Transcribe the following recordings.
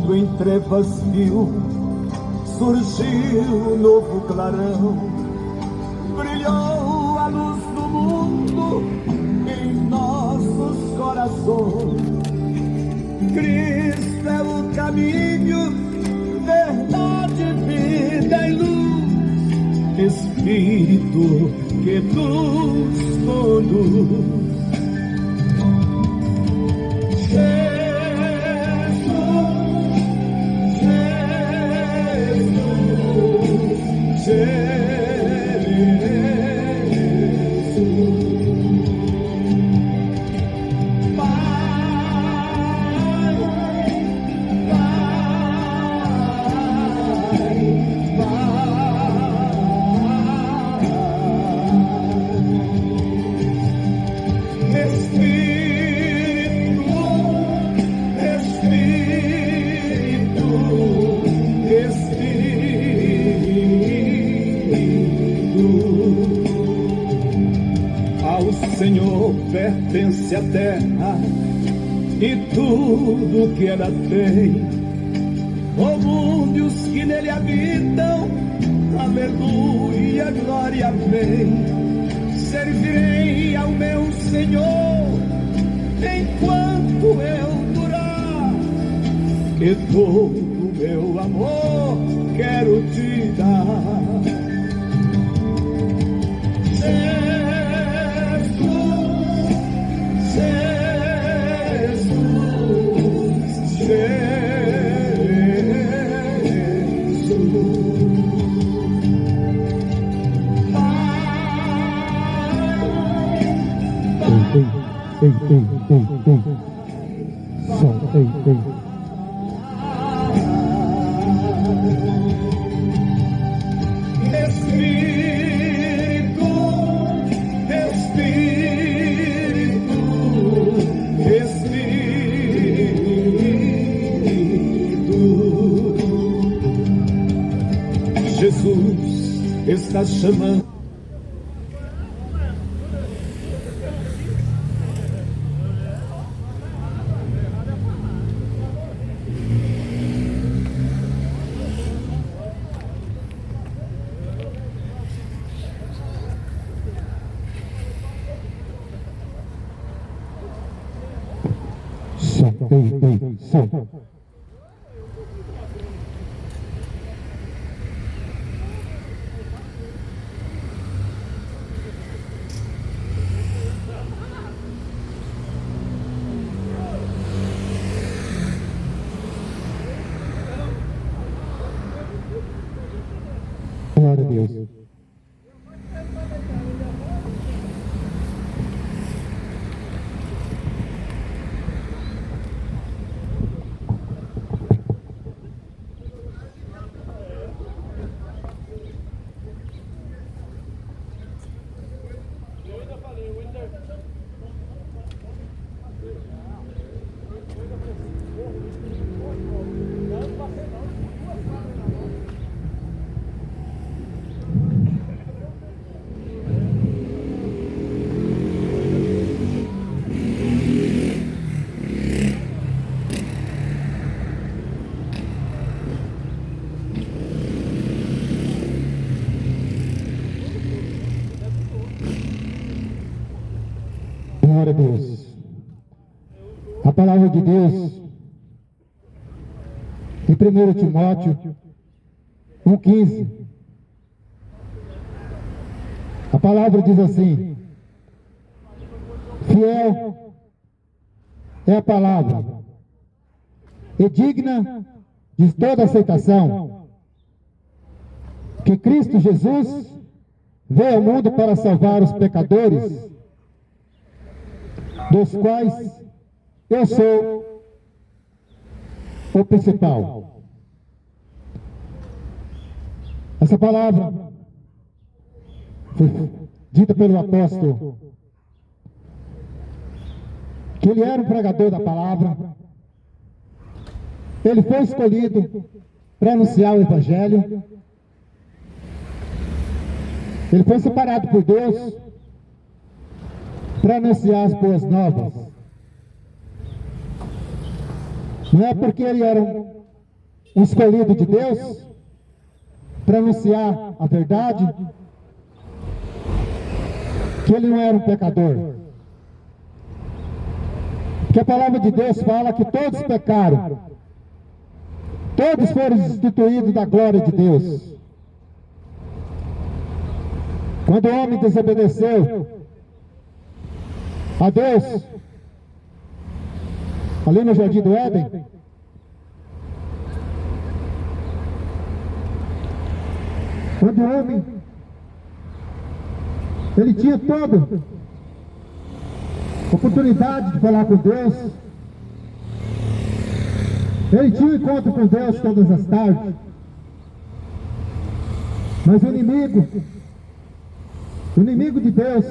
quando em trevas viu, surgiu um novo clarão, brilhou a luz do mundo em nossos corações. Cristo é o caminho, verdade, vida e luz, Espírito que nos conduz. Senhor pertence à terra e tudo que ela tem, o mundo e os que nele habitam, aleluia, glória vem. Servirei ao meu Senhor enquanto eu durar, e todo o meu amor quero te dar. Jesus está chamando. Glória a Deus. Glória a Deus. A palavra de Deus em 1 Timóteo 1,15. A palavra diz assim: fiel é a palavra e digna de toda aceitação, que Cristo Jesus veio ao mundo para salvar os pecadores, dos quais eu sou o principal. Essa palavra foi dita pelo apóstolo, que ele era um pregador da palavra. Ele foi escolhido para anunciar o Evangelho. Ele foi separado por Deus para anunciar as boas novas. Não é porque ele era um escolhido de Deus, para anunciar a verdade, que ele não era um pecador. Porque a palavra de Deus fala que todos pecaram, todos foram destituídos da glória de Deus. Quando o homem desobedeceu a Deus, ali no Jardim do Éden, quando o homem, ele tinha toda oportunidade de falar com Deus, ele tinha um encontro com Deus todas as tardes, mas o inimigo de Deus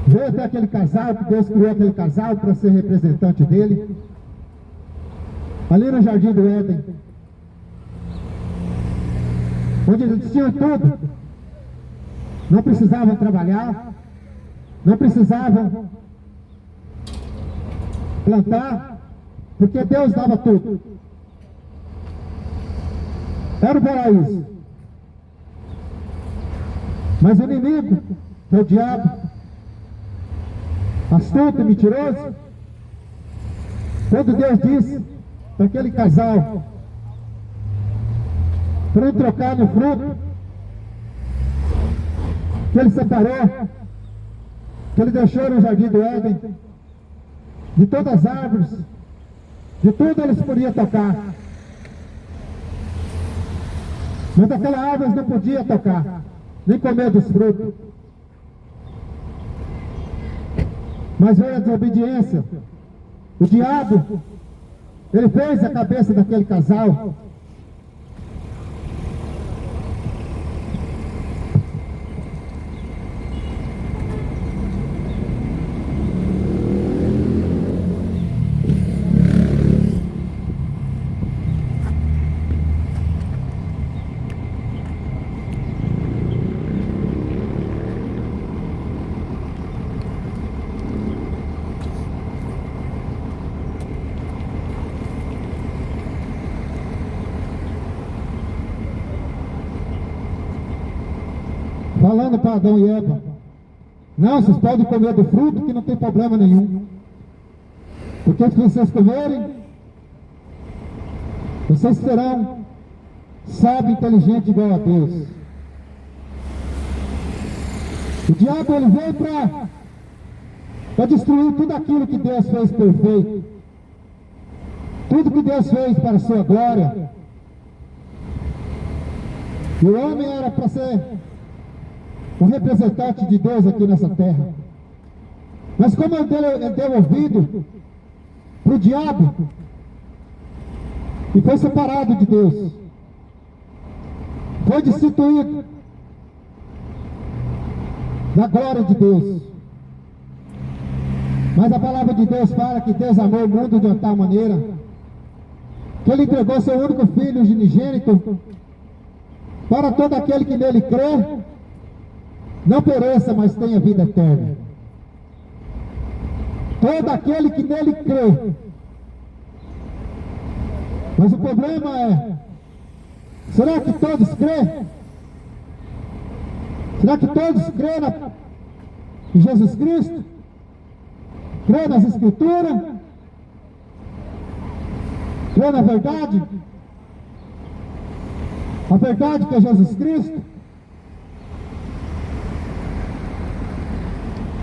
veio até aquele casal, que Deus criou aquele casal para ser representante dele, ali no Jardim do Éden, onde eles tinham tudo, não precisavam trabalhar, não precisavam plantar, porque Deus dava tudo. Era o paraíso. Mas o inimigo, o diabo, astuto e mentiroso, quando Deus disse para aquele casal para não trocar no fruto que ele separou, que ele deixou no Jardim do Éden, de todas as árvores, de tudo eles podiam tocar, mas daquela árvore eles não podiam tocar, nem comer dos frutos. Mas veio a desobediência. O diabo, ele fez a cabeça daquele casal. Falando para Adão e Eva, não, vocês podem comer do fruto que não tem problema nenhum, porque se vocês comerem, vocês serão sábio e inteligente igual a Deus. O diabo, ele veio para destruir tudo aquilo que Deus fez perfeito, tudo que Deus fez para a sua glória. E o homem era para ser o representante de Deus aqui nessa terra. Mas como ele deu ouvido para o diabo e foi separado de Deus, foi destituído da glória de Deus. Mas a palavra de Deus fala que Deus amou o mundo de uma tal maneira que ele entregou seu único filho unigênito para todo aquele que nele crê não pereça, mas tenha vida eterna. Todo aquele que nele crê. Mas o problema é, será que todos crêem? Será que todos crêem em Jesus Cristo? Crêem nas Escrituras? Crêem na verdade? A verdade que é Jesus Cristo?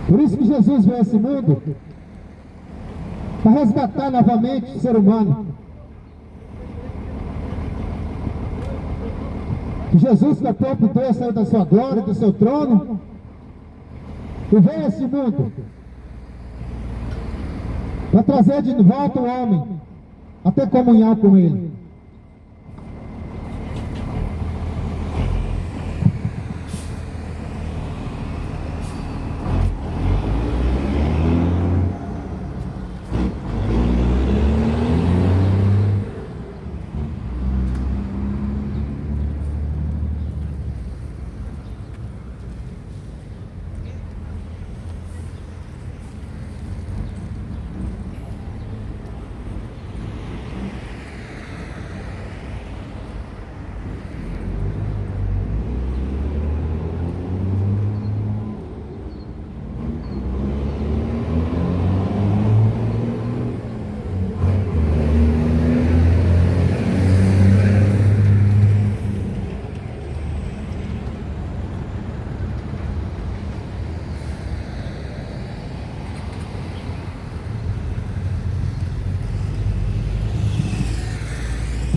Por isso que Jesus veio a esse mundo, para resgatar novamente o ser humano. Que Jesus, que é o próprio Deus, saiu da sua glória, do seu trono, e veio a esse mundo para trazer de volta o homem a ter comunhão com Ele.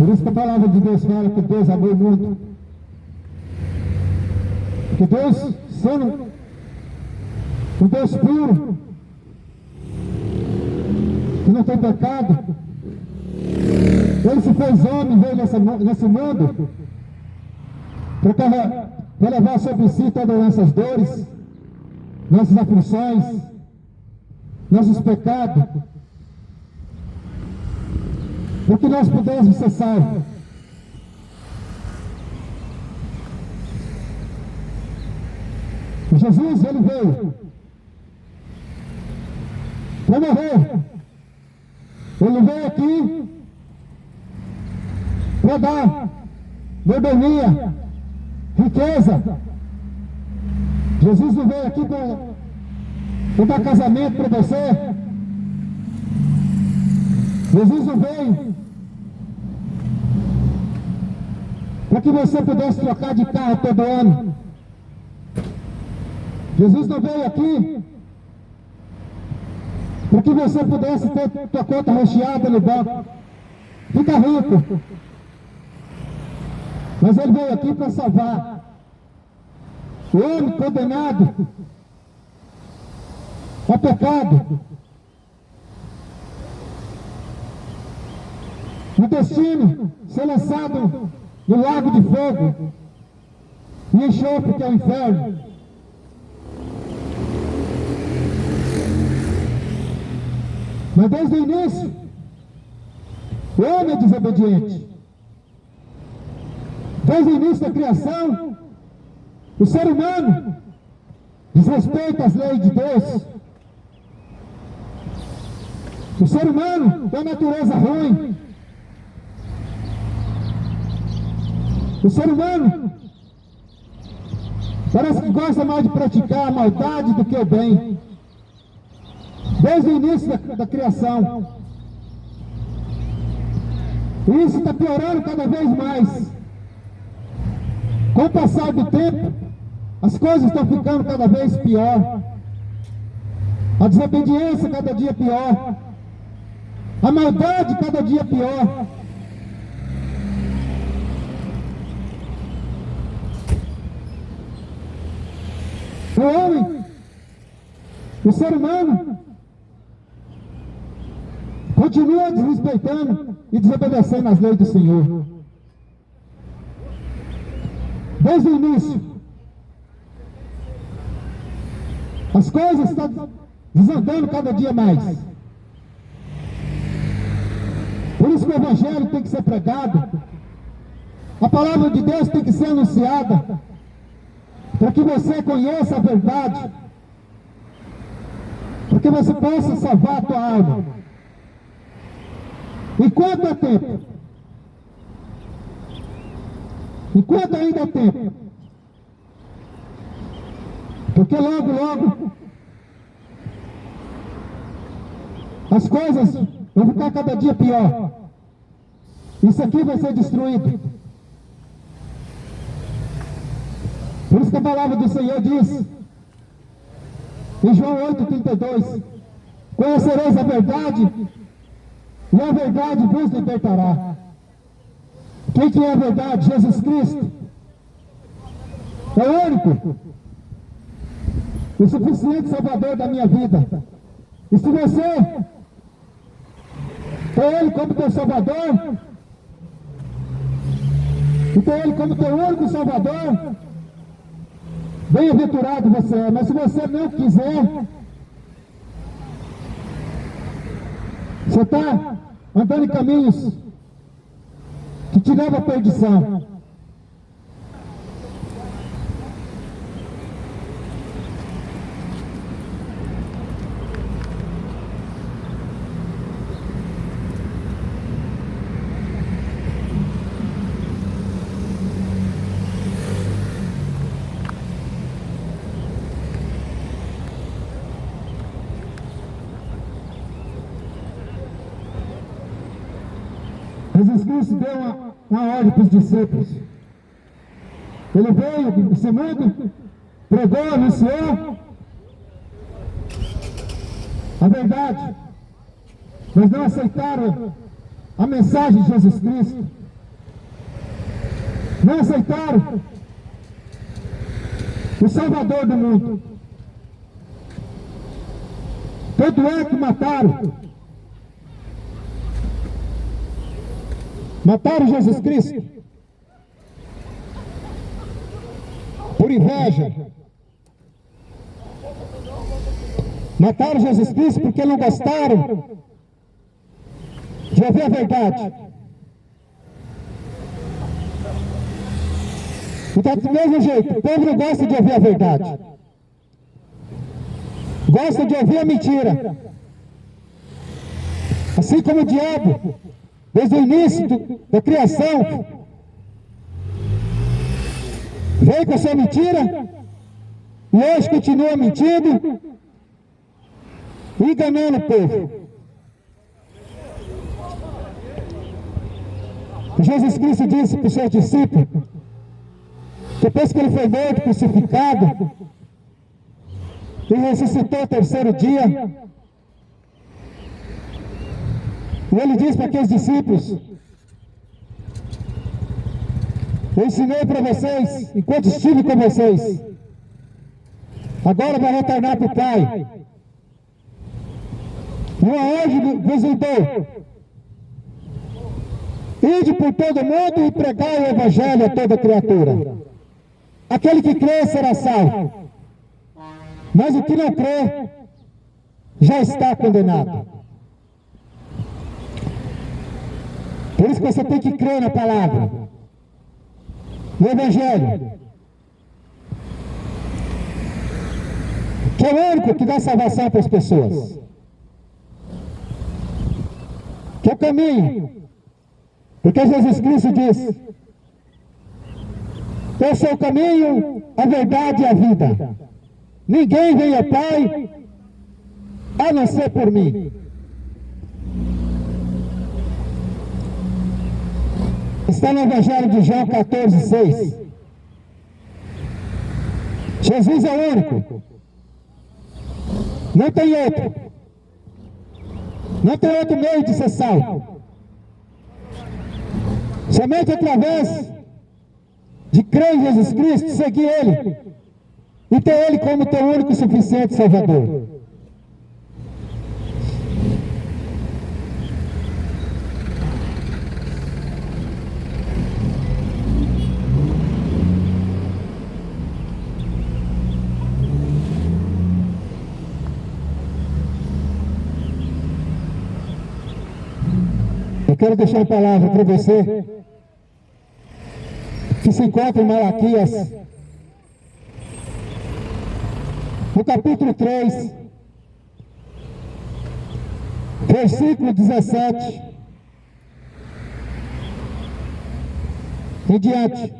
Por isso que a palavra de Deus fala que Deus amou o mundo. Que Deus, sendo um Deus puro, que não tem pecado, Ele se fez homem, veio nesse mundo para levar sobre si todas as nossas dores, nossas aflições, nossos pecados, para que nós pudéssemos ser salvos. Jesus, Ele veio para morrer. Ele veio aqui para dar mordomia, riqueza. Jesus não veio aqui para dar casamento para você. Jesus não veio para que você pudesse trocar de carro todo ano. Jesus não veio aqui para que você pudesse ter sua conta recheada no banco, fica rico. Mas Ele veio aqui para salvar o homem condenado ao pecado, no destino ser lançado no lago de fogo e enxofre, que é o inferno. Mas desde o início, o homem é desobediente. Desde o início da criação, o ser humano desrespeita as leis de Deus. O ser humano tem natureza ruim. O ser humano parece que gosta mais de praticar a maldade do que o bem. Desde o início da criação. E isso está piorando cada vez mais. Com o passar do tempo, as coisas estão ficando cada vez pior. A desobediência cada dia pior. A maldade cada dia pior. O homem, o ser humano, continua desrespeitando e desobedecendo as leis do Senhor. Desde o início. As coisas estão desandando cada dia mais. Por isso que o Evangelho tem que ser pregado. A palavra de Deus tem que ser anunciada. Para que você conheça a verdade. Para que você possa salvar a tua alma. Enquanto é tempo. Enquanto ainda é tempo. Porque logo, logo, as coisas vão ficar cada dia pior. Isso aqui vai ser destruído. Por isso que a palavra do Senhor diz, em João 8,32, conhecereis a verdade, e a verdade vos libertará. Quem que é a verdade? Jesus Cristo. É o único, o suficiente Salvador da minha vida. E se você tem Ele como teu Salvador, e tem Ele como teu único Salvador, bem-aventurado você é. Mas se você não quiser, você está andando em caminhos que te levam à perdição. Jesus Cristo deu uma ordem para os discípulos. Ele veio nesse mundo, pregou, anunciou a verdade, mas não aceitaram a mensagem de Jesus Cristo. não aceitaram o Salvador do mundo. Tanto é que mataram Jesus Cristo por inveja. Mataram Jesus Cristo porque não gostaram de ouvir a verdade. Então, do mesmo jeito, o povo não gosta de ouvir a verdade. Gosta de ouvir a mentira. Assim como o diabo, desde o início da criação, veio com a sua mentira, e hoje continua mentindo, enganando o povo. Jesus Cristo disse para os seus discípulos, depois que ele foi morto, crucificado, e ressuscitou o terceiro dia, e ele disse para aqueles discípulos: eu ensinei para vocês, enquanto estive com vocês, agora vai retornar para o Pai. E uma ordem vos dou: ide por todo mundo e pregai o Evangelho a toda criatura. Aquele que crê será salvo, mas o que não crê já está condenado. Por isso que você tem que crer na palavra, no Evangelho, que é o único que dá salvação para as pessoas, que é o caminho. Porque Jesus Cristo disse: eu sou o caminho, a verdade e a vida. Ninguém vem ao Pai a não ser por mim. Está no Evangelho de João 14:6. Jesus é o único. Não tem outro. Não tem outro meio de ser salvo. Somente através de crer em Jesus Cristo, seguir Ele e ter Ele como teu único e suficiente Salvador. Eu quero deixar uma palavra para você que se encontra em Malaquias, no capítulo 3, versículo 17 em diante.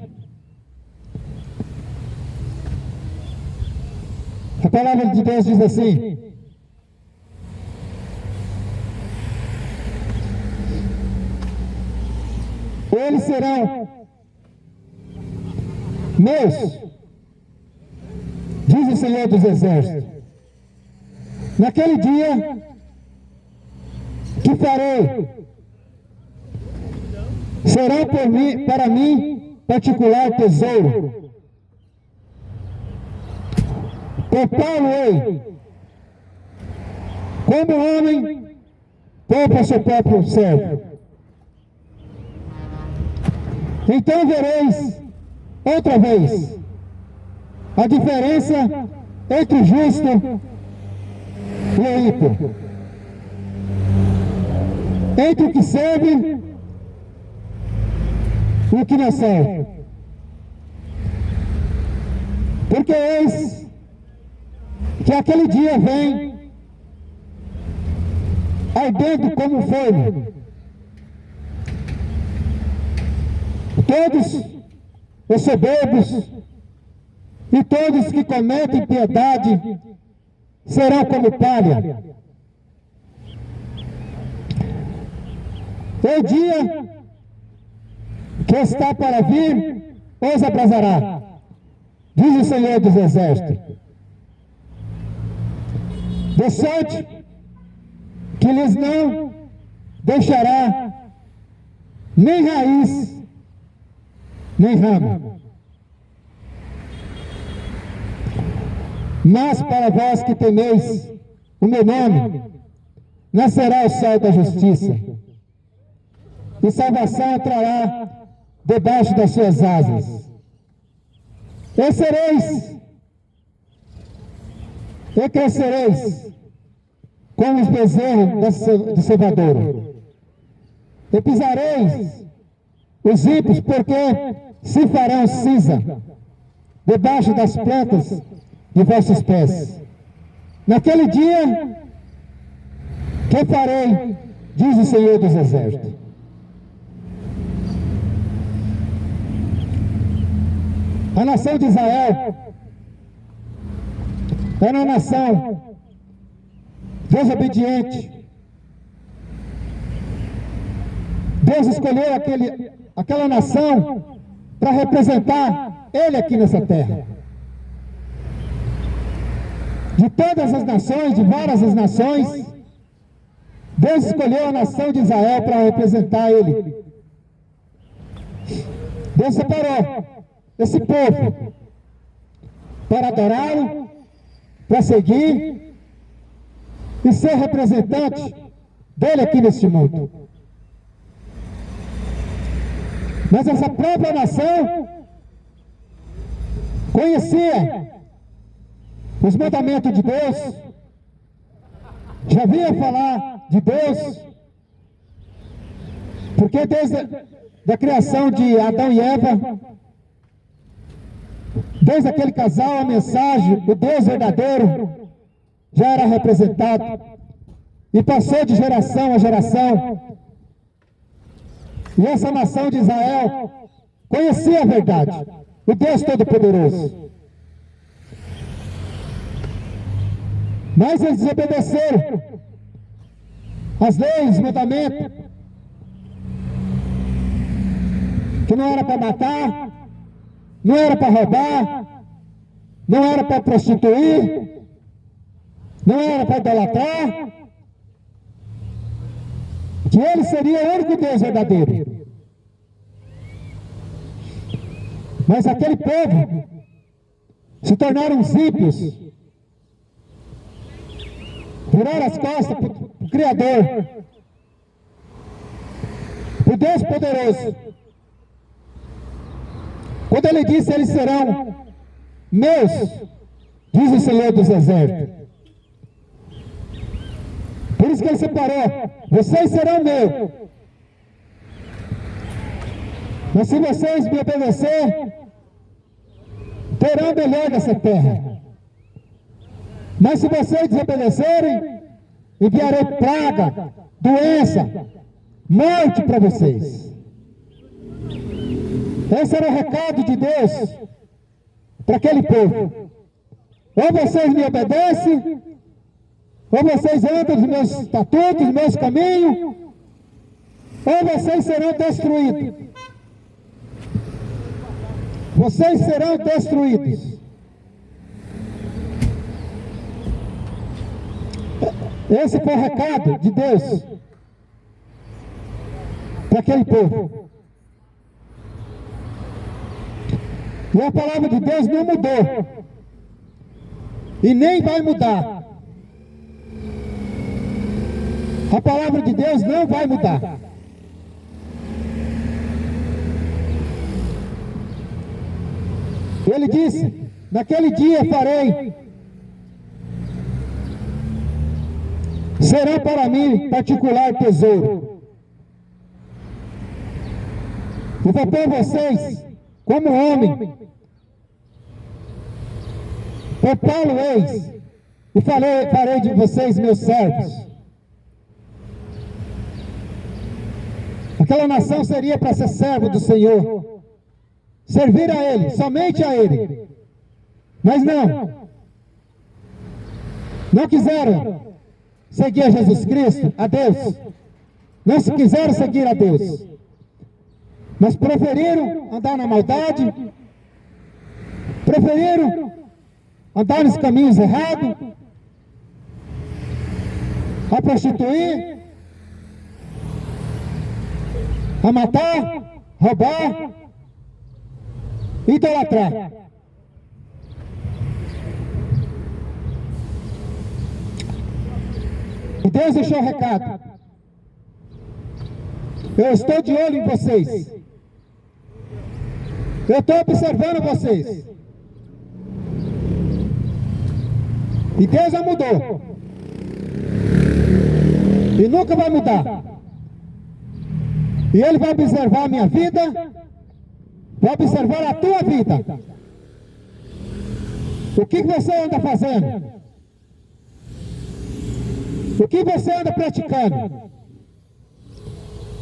A palavra de Deus diz assim: eles serão meus, diz o Senhor dos Exércitos, naquele dia que farei, serão para mim particular tesouro. Poupá-lo-ei, como o homem poupa seu próprio servo. Então vereis outra vez a diferença entre o justo e o ímpio, entre o que serve e o que não serve. Porque eis que aquele dia vem ardendo como fogo. Todos os soberbos e todos que cometem piedade serão como palha. O dia que está para vir os abrasará, diz o Senhor dos Exércitos. De sorte que lhes não deixará nem raiz nem ramo. Mas para vós que temeis o meu nome, nascerá o sol da justiça, e salvação entrará debaixo das suas asas. E sereis, e crescereis como os bezerros do cevadouro. E pisareis os ímpios, porque se farão cinza debaixo das plantas de vossos pés. Naquele dia, que farei, diz o Senhor dos Exércitos. A nação de Israel era uma nação desobediente. Deus escolheu aquela nação para representar Ele aqui nessa terra. De todas as nações, de várias as nações, Deus escolheu a nação de Israel para representar Ele. Deus separou esse povo para adorá-lo, para seguir e ser representante dele aqui neste mundo. Mas essa própria nação conhecia os mandamentos de Deus, já via falar de Deus, porque desde da criação de Adão e Eva, desde aquele casal, a mensagem, o Deus verdadeiro, já era representado e passou de geração a geração. E essa nação de Israel conhecia a verdade, o Deus Todo-Poderoso. Mas eles desobedeceram as leis, os mandamentos, que não era para matar, não era para roubar, não era para prostituir, não era para idolatrar, que ele seria o único Deus verdadeiro. Mas aquele povo se tornaram os ímpios, viraram as costas para o Criador, para o Deus poderoso. Quando ele disse, eles serão meus, diz o Senhor dos Exércitos. Por isso que ele separou, vocês serão meus. Mas se vocês me obedecerem, terão melhor dessa terra. Mas se vocês desobedecerem, enviarei praga, doença, morte para vocês. Esse era o recado de Deus para aquele povo. Ou vocês me obedecem, ou vocês andam nos meus estatutos, nos meus caminhos, ou vocês serão destruídos. Vocês serão destruídos. Esse foi o recado de Deus para aquele povo. E a palavra de Deus não mudou. E nem vai mudar. A palavra de Deus não vai mudar. Ele disse, naquele dia farei, será para mim particular tesouro. E vou pôr vocês como homem, poupá-lo eis, e farei de vocês meus servos. Aquela nação seria para ser servo do Senhor, servir a Ele, somente a Ele. Mas não quiseram seguir a Jesus Cristo, a Deus. Não se quiseram seguir a Deus, mas preferiram andar na maldade, preferiram andar nos caminhos errados, a prostituir, a matar, roubar, idolatrar. E Deus deixou o recado. Eu estou de olho em vocês. Eu estou observando vocês. E Deus já mudou. E nunca vai mudar. E Ele vai observar a minha vida, vai observar a tua vida. O que você anda fazendo? O que você anda praticando?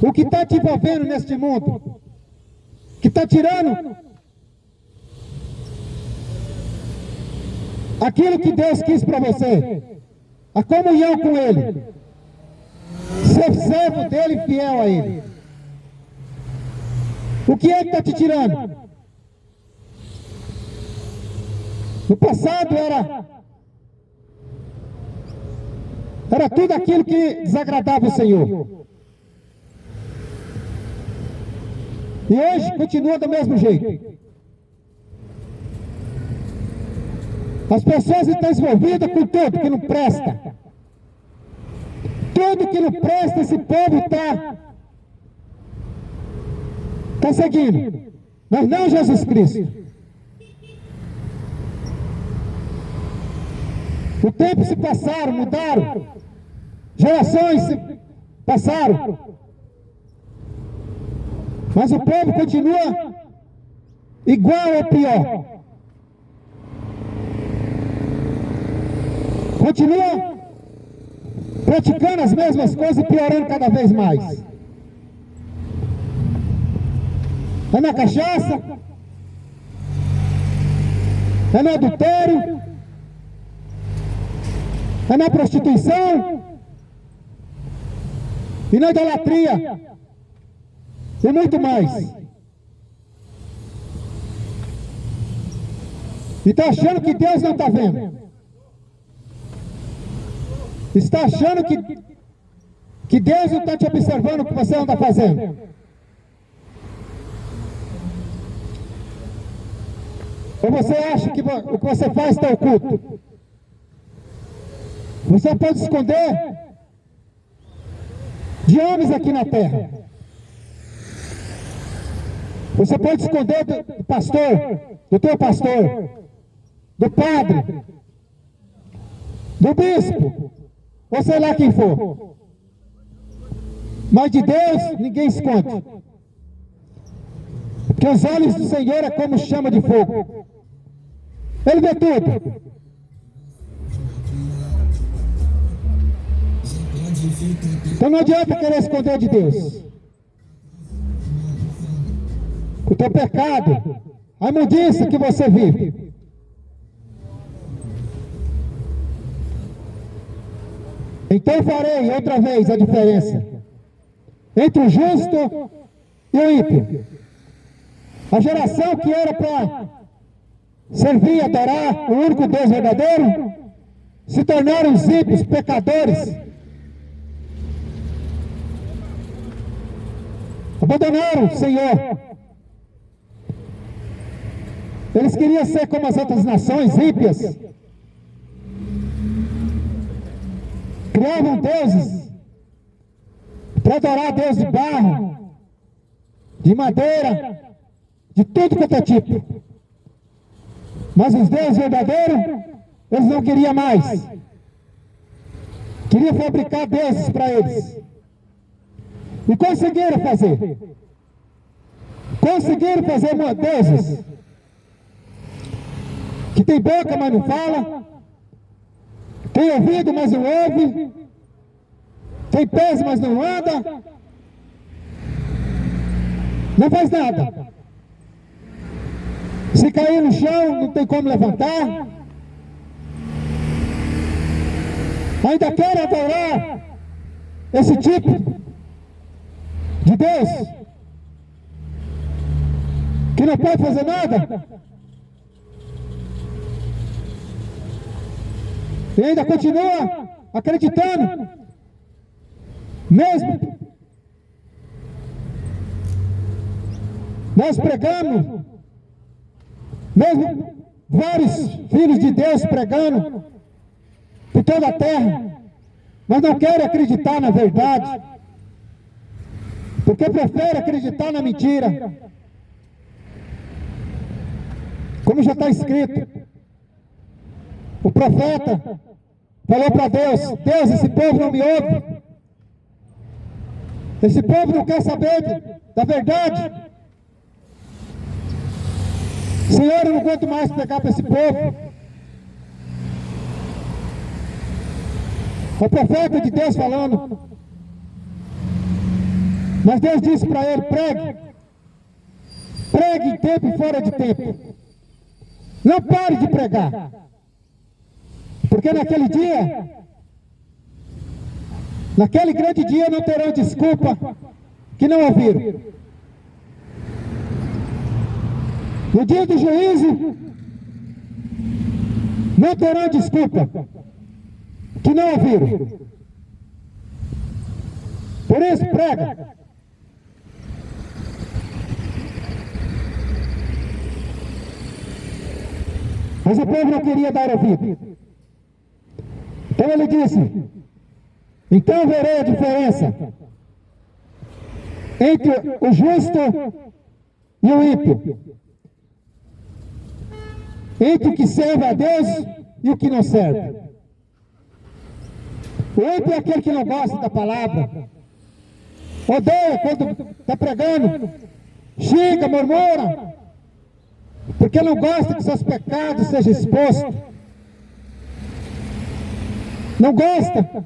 O que está te envolvendo neste mundo? Que está tirando aquilo que Deus quis para você, a comunhão com Ele, ser servo dEle, fiel a Ele. O que é que está te tirando? No passado era tudo aquilo que desagradava o Senhor. E hoje continua do mesmo jeito. As pessoas estão envolvidas com tudo que não presta. Tudo que não presta, esse povo está seguindo. Mas não Jesus Cristo. O tempo se passaram, mudaram. Gerações se passaram. Mas o povo continua igual ou pior. Continua praticando as mesmas coisas e piorando cada vez mais. É na cachaça, é no adultério, é na prostituição e na idolatria e muito mais. E está achando que Deus não está vendo. Está achando que Deus não está te observando o que você anda fazendo. Ou você acha que o que você faz está oculto? Você pode esconder de homens aqui na terra. Você pode esconder do pastor, do teu pastor, do padre, do bispo, ou sei lá quem for. Mas de Deus ninguém esconde. Porque os olhos do Senhor é como chama de fogo. Ele vê tudo. Então não adianta querer esconder de Deus o teu pecado, a imundícia que você vive. Então farei outra vez a diferença entre o justo e o ímpio. A geração que era para servir e adorar o único Deus verdadeiro se tornaram os ímpios, pecadores. Abandonaram o Senhor. Eles queriam ser como as outras nações ímpias. Criavam deuses para adorar Deus de barro, de madeira, de tudo quanto é tipo. Mas os deuses verdadeiros, eles não queriam mais. Queriam fabricar deuses para eles. E conseguiram fazer. Conseguiram fazer deuses que tem boca, mas não fala. Tem ouvido, mas não ouve. Tem pés, mas não anda. Não faz nada. Se cair no chão, não tem como levantar. Ainda quer adorar esse tipo de Deus que não pode fazer nada. E ainda continua acreditando, mesmo. Nós pregamos mesmo vários filhos de Deus pregando por toda a terra, mas não querem acreditar na verdade, porque preferem acreditar na mentira. Como já está escrito, o profeta falou para Deus: Deus, esse povo não me ouve, esse povo não quer saber da verdade. Senhor, eu não aguento mais pregar para esse povo. O profeta de Deus falando. Mas Deus disse para ele: pregue. Pregue em tempo e fora de tempo. Não pare de pregar. Porque naquele dia, naquele grande dia, não terão desculpa que não ouviram. No dia do juízo, não terão desculpa que não ouviram. Por isso, prega. Mas o povo não queria dar ouvido. Então ele disse: então verei a diferença entre o justo e o ímpio, entre o que serve a Deus e o que não serve. O ímpio é aquele que não gosta da palavra, odeia quando está pregando, xinga, murmura, porque não gosta que seus pecados sejam expostos. Não gosta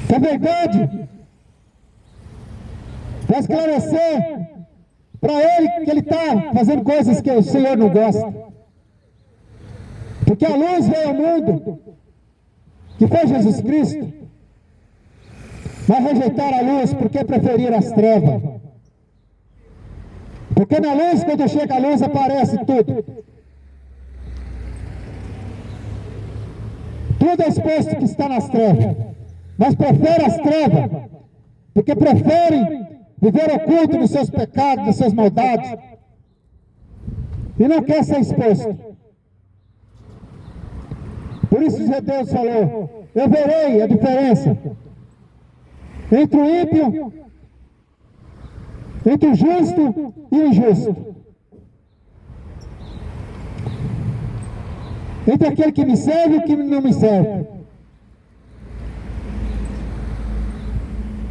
que a verdade vai esclarecer para ele que ele está fazendo coisas que o Senhor não gosta. Porque a luz veio ao mundo, que foi Jesus Cristo, mas rejeitaram a luz porque preferiram as trevas. Porque na luz, quando chega a luz, aparece tudo. Tudo é exposto que está nas trevas, mas prefere as trevas, porque preferem viver oculto nos seus pecados, nas suas maldades, e não quer ser exposto. Por isso Deus falou: eu verei a diferença entre o ímpio, entre o justo e o injusto, entre aquele que me serve e o que não me serve.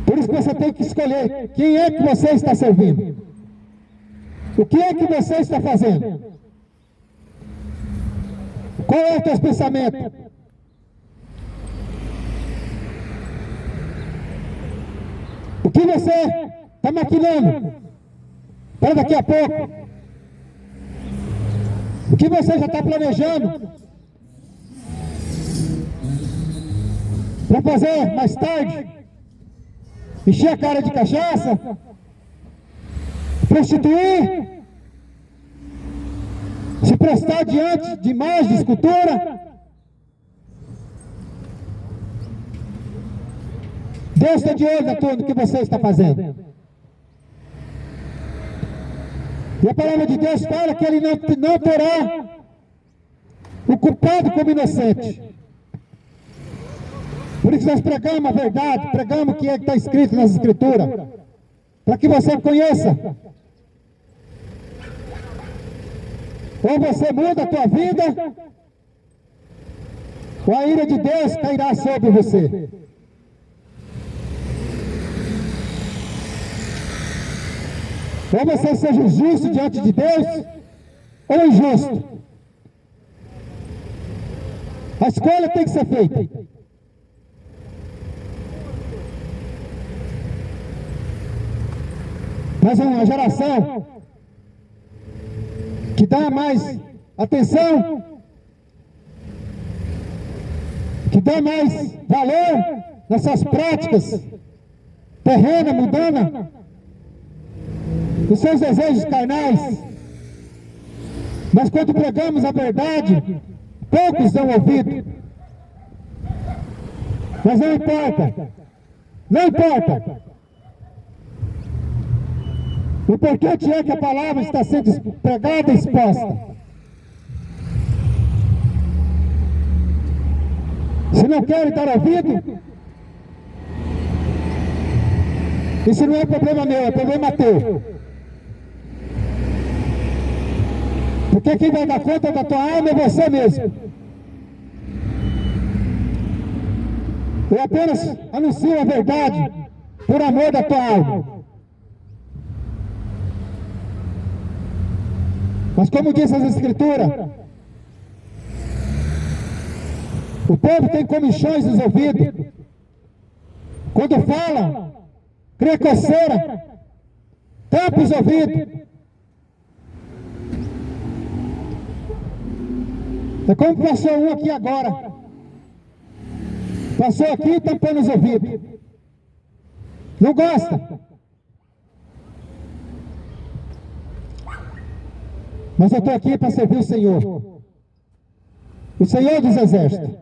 Por isso que você tem que escolher quem é que você está servindo, o que é que você está fazendo, qual é o teu pensamento. O que você está maquinando para daqui a pouco, o que você já está planejando para fazer mais tarde, encher a cara de cachaça, prostituir, se prestar diante de imagem, de escultura. Deus está de olho na tudo que você está fazendo. E a palavra de Deus fala que Ele não terá o culpado como inocente. Por isso nós pregamos a verdade, pregamos o que é que está escrito nas Escrituras, para que você conheça. Ou você muda a tua vida, ou a ira de Deus cairá sobre você. Ou você seja justo diante de Deus, ou injusto. A escolha tem que ser feita. Mas é uma geração que dá mais atenção, que dá mais valor nessas práticas terrenas, mundanas, os seus desejos carnais. Mas quando pregamos a verdade, poucos dão ouvido. Mas não importa, não importa. O importante é que a palavra está sendo pregada e exposta. Se não querem dar ouvido, isso não é problema meu, é problema teu. Porque quem vai dar conta da tua alma é você mesmo. Eu apenas anuncio a verdade por amor da tua alma. Mas como diz as Escrituras, o povo tem comichões nos ouvidos. Quando falam, crê coceira, tampa os ouvidos. É como passou um aqui agora. Passou aqui tampando os ouvidos. Não gosta. Mas eu estou aqui para servir o Senhor. O Senhor dos Exércitos.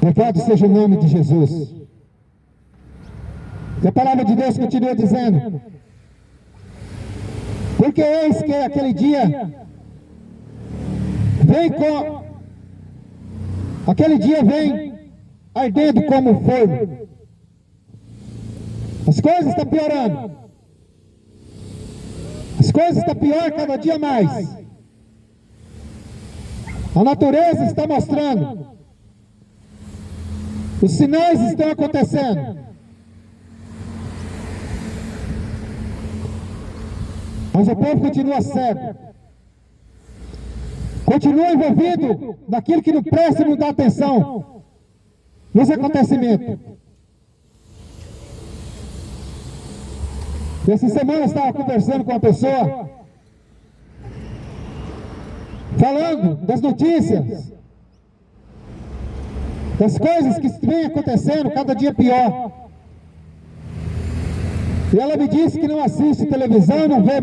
Louvado seja o nome de Jesus. E a palavra de Deus continua dizendo: porque eis que aquele dia vem ardendo como fogo. As coisas estão piorando. As coisas estão pior cada dia mais. A natureza está mostrando. Os sinais estão acontecendo. Mas o povo continua cego. Continua envolvido naquilo que não presta e não dá atenção nos acontecimentos. Essa semana eu estava conversando com uma pessoa, falando das notícias, das coisas que vêm acontecendo cada dia pior. E ela me disse que não assiste televisão, não vê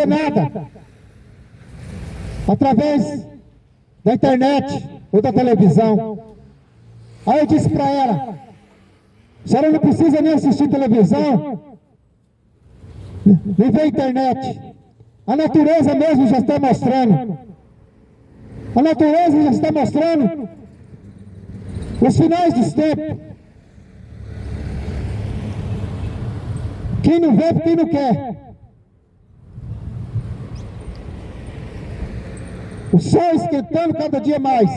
nada através da internet ou da televisão. Aí eu disse para ela: a senhora não precisa nem assistir televisão, nem ver internet. A natureza mesmo já está mostrando. A natureza já está mostrando os finais dos tempos. Quem não vê, quem não quer. O sol esquentando cada dia mais.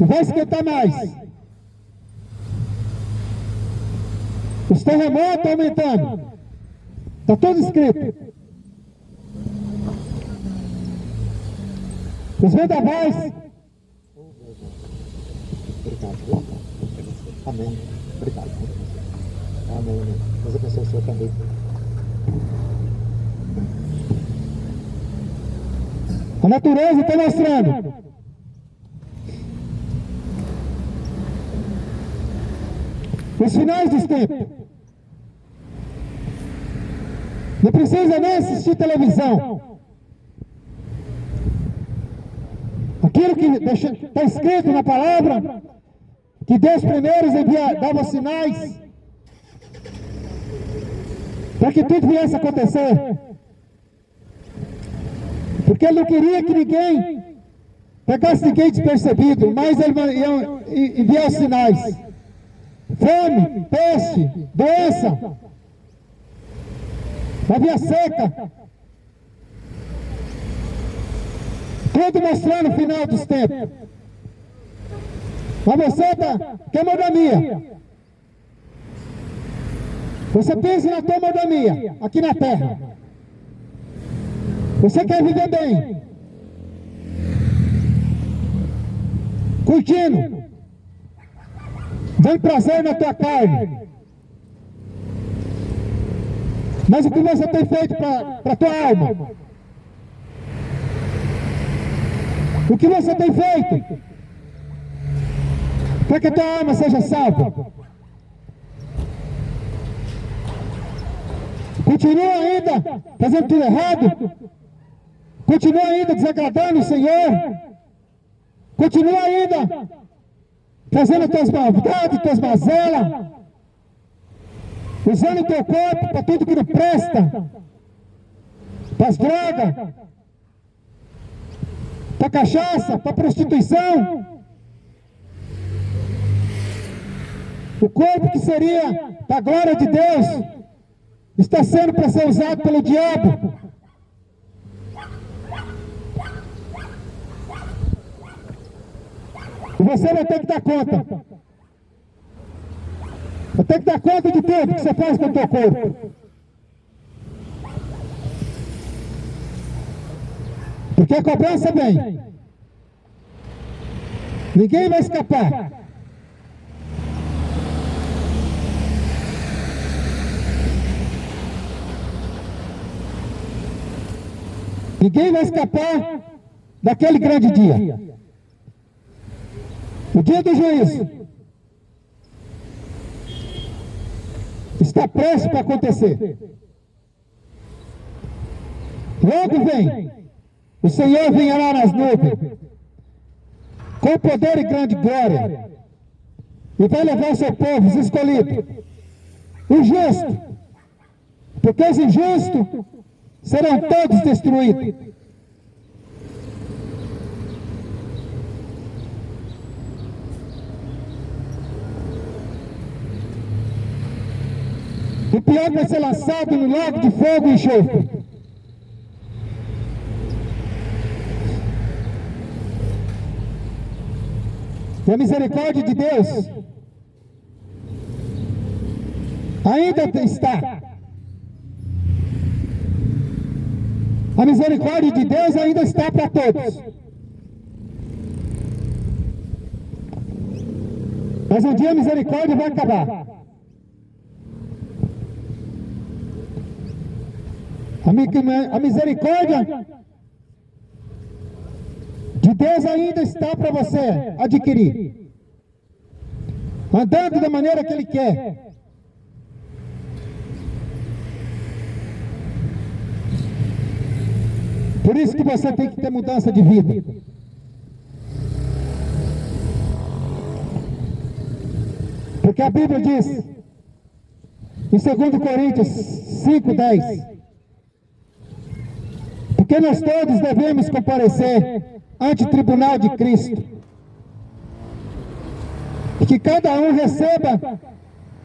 E vai esquentar mais. Os terremotos aumentando. Está tudo escrito. Os vendavais. Obrigado. Amém. Obrigado. Amém. Deus abençoe o senhor também. A natureza está mostrando. Os finais dos tempos. Não precisa nem assistir televisão. Aquilo que está escrito na palavra, que Deus primeiro dava sinais para que tudo viesse a acontecer. Porque Ele não queria que ninguém pegasse ninguém despercebido, mas Ele ia enviar os sinais. Fome, peste, doença, havia seca, tudo mostrando o final dos tempos. Mas você quer monogamia. Você pensa na tua monogamia aqui na terra. Você quer viver bem, curtindo, dando prazer na tua carne. Mas o que você tem feito para a tua alma? O que você tem feito para que a tua alma seja salva? Continua ainda fazendo tudo errado? Continua ainda desagradando o Senhor? Continua ainda fazendo tuas maldades, tuas mazelas, usando o teu corpo para tudo que não presta, para as drogas, para cachaça, para prostituição. O corpo que seria da glória de Deus está sendo para ser usado pelo diabo. E você vai ter que dar conta. Vai ter que dar conta de tudo que você faz com o teu corpo. Porque a cobrança vem. Ninguém vai escapar. Ninguém vai escapar daquele grande dia. O dia do juízo está prestes para acontecer. Logo vem, o Senhor virá nas nuvens, com poder e grande glória, e vai levar o seu povo, os escolhidos, o justo, porque os injustos serão todos destruídos. O pior vai ser lançado no lago de fogo e enxofre. E a misericórdia de Deus ainda está. A misericórdia de Deus ainda está para todos. Mas um dia a misericórdia vai acabar. A misericórdia de Deus ainda está para você adquirir, andando da maneira que Ele quer. Por isso que você tem que ter mudança de vida. Porque a Bíblia diz, em 2 Coríntios 5:10, porque nós todos devemos comparecer ante o tribunal de Cristo, e que cada um receba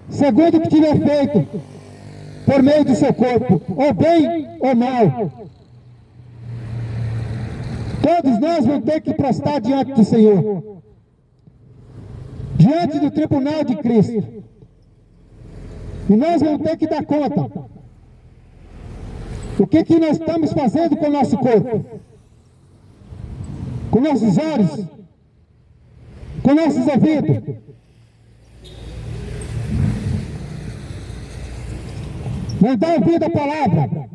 segundo o que tiver feito por meio do seu corpo, ou bem ou mal. Todos nós vamos ter que prestar diante do Senhor, diante do tribunal de Cristo, e nós vamos ter que dar conta o que nós estamos fazendo com o nosso corpo, com nossos olhos, com nossos ouvidos. Não dá ouvido à palavra,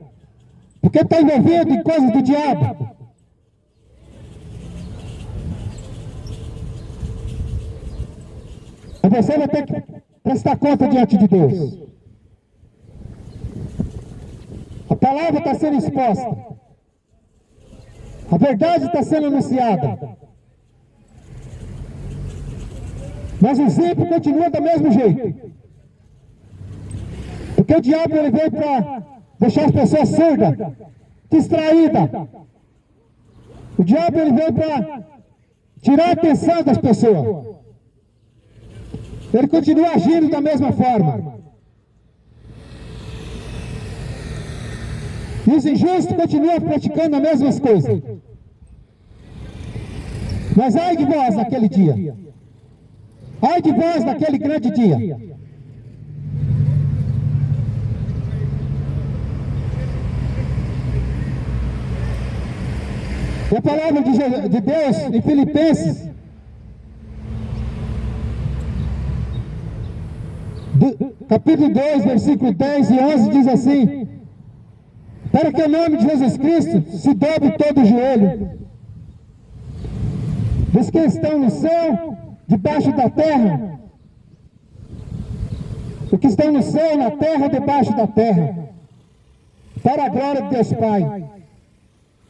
porque está envolvido em coisas do diabo. Mas você vai ter que prestar conta diante de Deus. A palavra está sendo exposta. A verdade está sendo anunciada. Mas o ímpio continua do mesmo jeito. Porque o diabo ele veio para deixar as pessoas surdas, distraídas. O diabo ele veio para tirar a atenção das pessoas. Ele continua agindo da mesma forma. E os injustos continuam praticando as mesmas coisas. Mas ai de vós naquele dia. Ai de vós naquele grande dia. E a palavra de Deus em Filipenses, capítulo 2, versículo 10 e 11, diz assim: para que o nome de Jesus Cristo se dobre todo o joelho, dos que estão no céu, debaixo da terra, os que estão no céu, na terra, debaixo da terra, para a glória de Deus Pai.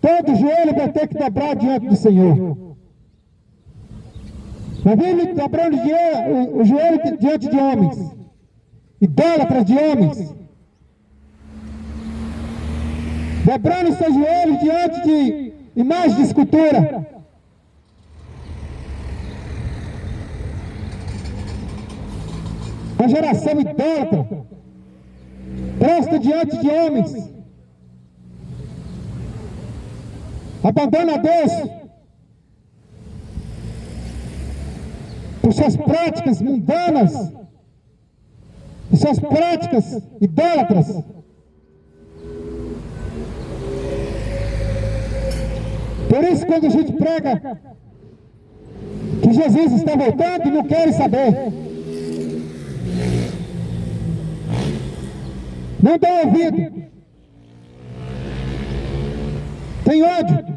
Todo joelho vai ter que dobrar diante do Senhor. Não vive dobrando o joelho diante de homens, idólatras de homens, dobrando seu joelho diante de imagens de escultura. Uma geração idólatra, prosta diante de homens, abandona a Deus por suas práticas mundanas, por suas práticas idólatras. Por isso, quando a gente prega que Jesus está voltando, não querem saber. Não dá ouvido. Tem ódio.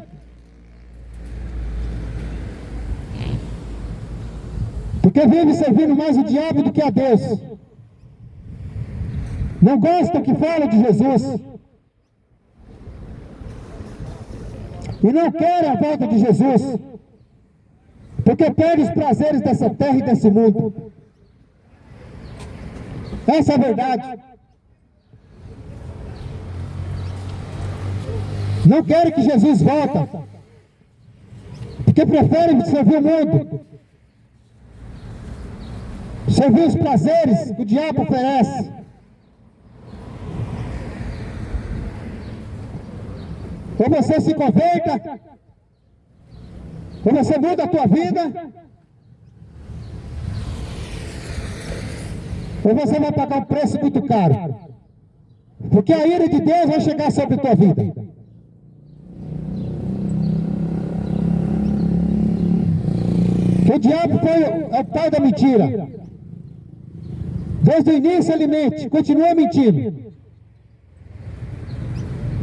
Porque vive servindo mais o diabo do que a Deus. Não gostam que fala de Jesus. E não querem a volta de Jesus. Porque perde os prazeres dessa terra e desse mundo. Essa é a verdade. Não querem que Jesus volte. Porque preferem servir o mundo. Servir os prazeres que o diabo oferece. Ou você se converta, ou você muda a tua vida, ou você vai pagar um preço muito caro. Porque a ira de Deus vai chegar sobre a tua vida. Que o diabo é o pai da mentira. Desde o início ele mente, continua mentindo.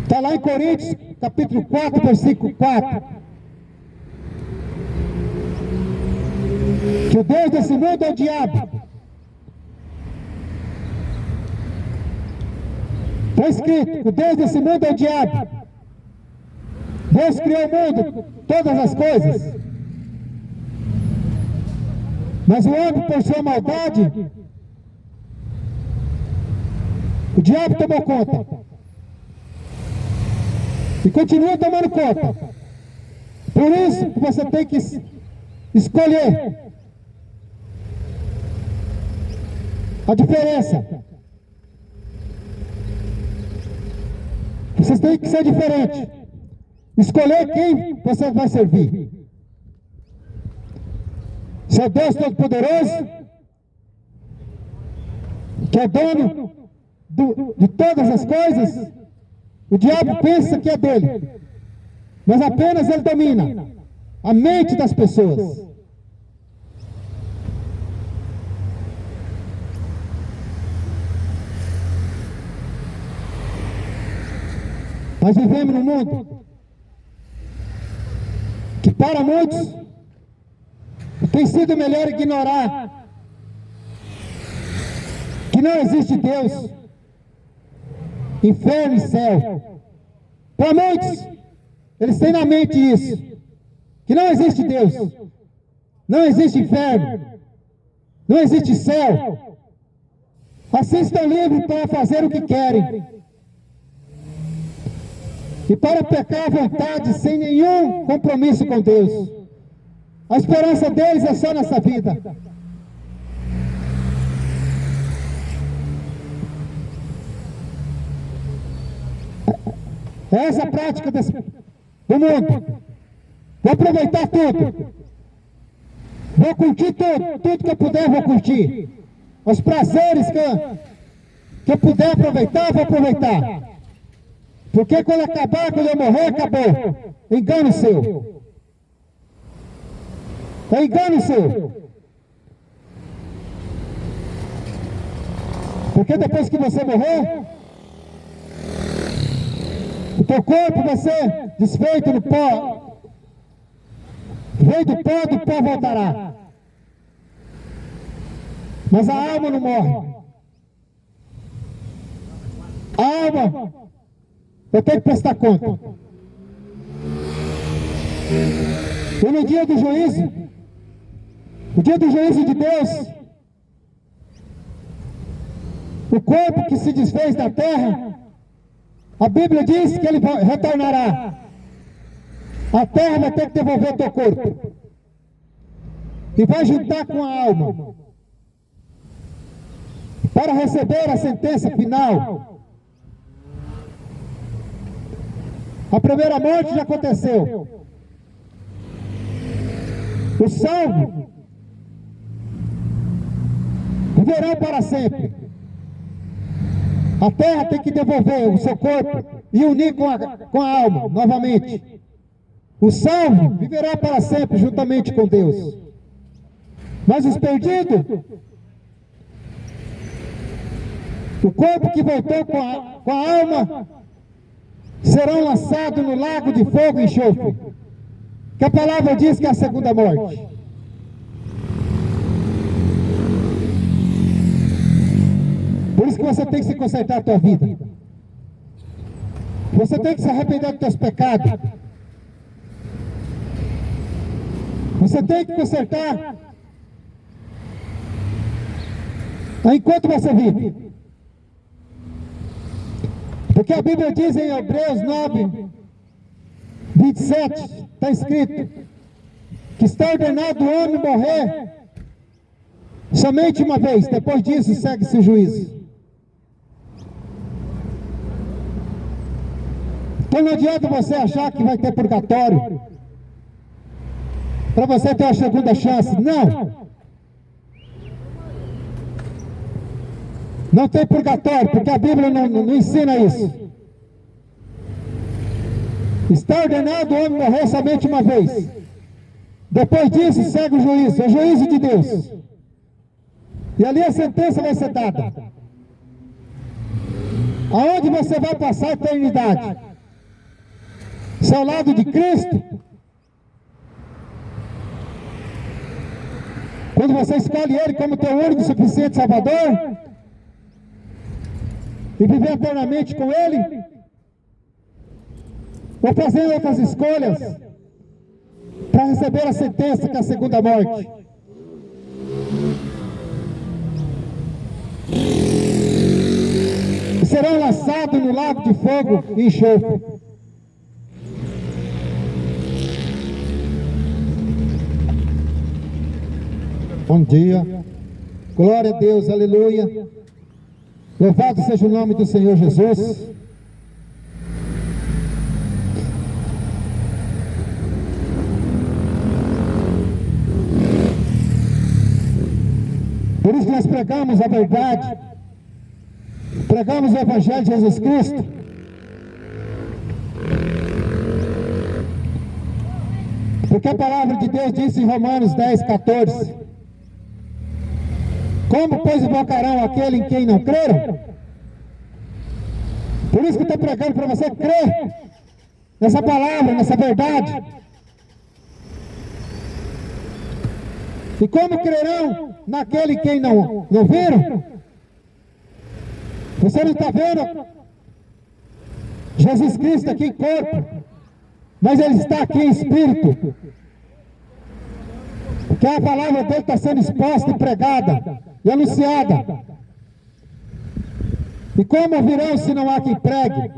Está lá em Coríntios, capítulo 4, versículo 4. Que o Deus desse mundo é o diabo. Está escrito, o Deus desse mundo é o diabo. Deus criou o mundo, todas as coisas. Mas o homem, por sua maldade, o diabo tomou conta. E continua tomando conta. Por isso que você tem que escolher a diferença. Vocês têm que ser diferentes. Escolher quem você vai servir. Se é Deus Todo-Poderoso, que é dono de todas as coisas, o diabo pensa que é dele, mas apenas ele domina a mente das pessoas. Nós vivemos num mundo que para muitos tem sido melhor ignorar que não existe Deus, inferno e céu. Para muitos, eles têm na mente isso, que não existe Deus, não existe inferno, não existe céu. Assim estão livres para fazer o que querem e para pecar à vontade, sem nenhum compromisso com Deus. A esperança deles é só nessa vida. É essa a prática do mundo. Vou aproveitar tudo. Vou curtir tudo. Tudo que eu puder, vou curtir. Os prazeres que eu puder aproveitar, vou aproveitar. Porque quando acabar, quando eu morrer, acabou. Engano seu. É engano seu. Porque depois que você morrer, o teu corpo vai ser desfeito no pó. Veio do pó voltará. Mas a alma não morre. A alma, eu tenho que prestar conta. E no dia do juízo, O dia do juízo de Deus, o corpo que se desfez da terra, a Bíblia diz que ele retornará. A terra vai ter que devolver o teu corpo. E vai juntar com a alma. Para receber a sentença final. A primeira morte já aconteceu. Os salvos viverão para sempre. A terra tem que devolver o seu corpo e unir com a alma novamente. O salvo viverá para sempre juntamente com Deus. Mas os perdidos, o corpo que voltou com a alma, serão lançados no lago de fogo e enxofre. Que a palavra diz que é a segunda morte. Por isso que você tem que se consertar a tua vida. Você tem que se arrepender dos teus pecados. Você tem que consertar enquanto você vive. Porque a Bíblia diz em Hebreus 9, 27, está escrito que está ordenado o homem morrer somente uma vez, depois disso segue-se o juízo. Então não adianta você achar que vai ter purgatório para você ter uma segunda chance. Não! Não tem purgatório, porque a Bíblia não ensina isso. Está ordenado o homem morrer somente uma vez. Depois disso segue o juízo, é o juízo de Deus. E ali a sentença vai ser dada. Aonde você vai passar a eternidade? Se ao lado de Cristo, quando você escolhe Ele como teu único e suficiente Salvador, e viver eternamente com Ele, ou fazendo outras escolhas para receber a sentença que é a segunda morte. E serão lançados no lago de fogo e enxofre. Bom dia, glória a Deus, aleluia. Louvado seja o nome do Senhor Jesus. Por isso nós pregamos a verdade, pregamos o Evangelho de Jesus Cristo. Porque a palavra de Deus diz em Romanos 10, 14: como, pois, invocarão aquele em quem não creram? Por isso que eu estou pregando para você crer nessa palavra, nessa verdade. E como crerão naquele em quem não viram? Você não está vendo Jesus Cristo aqui em corpo, mas Ele está aqui em espírito. Porque a palavra dele está sendo exposta e pregada e anunciada. E como ouvirão se não há quem pregue?